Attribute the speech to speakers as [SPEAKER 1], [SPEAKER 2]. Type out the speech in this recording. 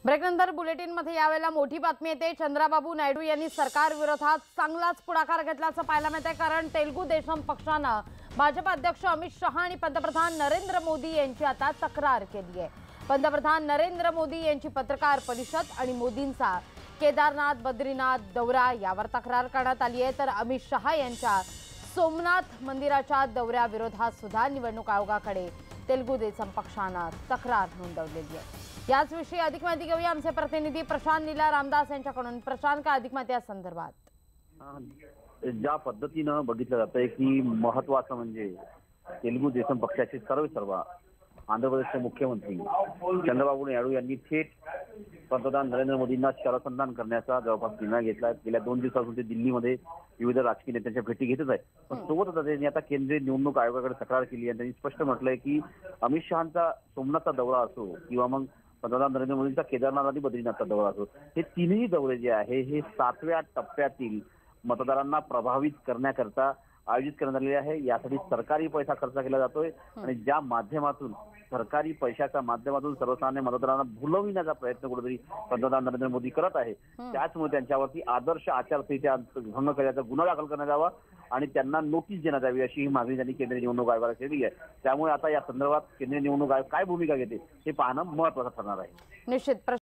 [SPEAKER 1] ब्रेकनंतर बुलेटिनमध्ये यावेळेला मोठी बातमी येते। चंद्राबाबू नायडू यांनी सरकार विरोधात चांगलाच पुढाकार घेतल्याचं पाहायला मिळतंय। कारण तेलुगू देशम पक्षानं भाजप अध्यक्ष अमित शहा आणि पंतप्रधान नरेंद्र मोदी यांची आता तक्रार केली आहे। पंतप्रधान नरेंद्र मोदी यांची पत्रकार परिषद आणि मोदींचा केदारनाथ बद्रीनाथ दौरा यावर तक्रार करण्यात आली आहे। तर अमित शहा यांच्या सोमनाथ मंदिराच्या दौऱ्याविरोधात सुद्धा निवडणूक आयोगाकडे तेलुगू देशम पक्षानं तक्रार नोंदवलेली आहे। याच विषयी अधिक माहिती घेऊया आमचे प्रतिनिधी प्रशांत लीला रामदास यांच्याकडून। प्रशांत, काय अधिक माहिती या संदर्भात?
[SPEAKER 2] ज्या पद्धतीनं बघितलं जातंय की महत्वाचं म्हणजे तेलुगू देशम पक्षाचे सर्व आंध्र प्रदेशचे मुख्यमंत्री चंद्रबाबू नायडू यांनी थेट पंतप्रधान नरेंद्र मोदींना शरसंधान करण्याचा जवळपास निर्णय घेतला। गेल्या 2 दिवसांपासून ते दिल्लीमध्ये विविध राजकीय नेत्यांच्या भेटी घेतच आहे। पण सोबतच त्यांनी आता केंद्रीय निवडणूक आयोगाकडे तक्रार केली आणि त्यांनी स्पष्ट म्हटलंय की अमित शहांचा सोमनाथचा दौरा असो किंवा मग पंतप्रधान नरेंद्र मोदींचा केदारनाथ आणि बद्रीनाथचा दौरा असो, हे तिन्ही दौरे जे आहे हे 7व्या टप्प्यातील मतदारांना प्रभावित करण्याकरता आयोजित करण्यात आलेले आहे। यासाठी सरकारी पैसा खर्च केला जातोय आणि ज्या माध्यमातून सरकारी पैशाच्या माध्यमातून सर्वसामान्य मतदारांना भुलविण्याचा प्रयत्न कुठेतरी पंतप्रधान नरेंद्र मोदी करत आहे। त्याचमुळे त्यांच्यावरती आदर्श आचारसंहिता भंग केल्याचा गुन्हा दाखल करण्यात यावा आणि त्यांना नोटीस देण्यात यावी अशी ही मागणी त्यांनी केंद्रीय निवडणूक आयोगाला केली आहे। त्यामुळे आता या संदर्भात केंद्रीय निवडणूक आयोग काय भूमिका घेते हे पाहणं महत्त्वाचं ठरणार आहे।
[SPEAKER 1] निश्चित।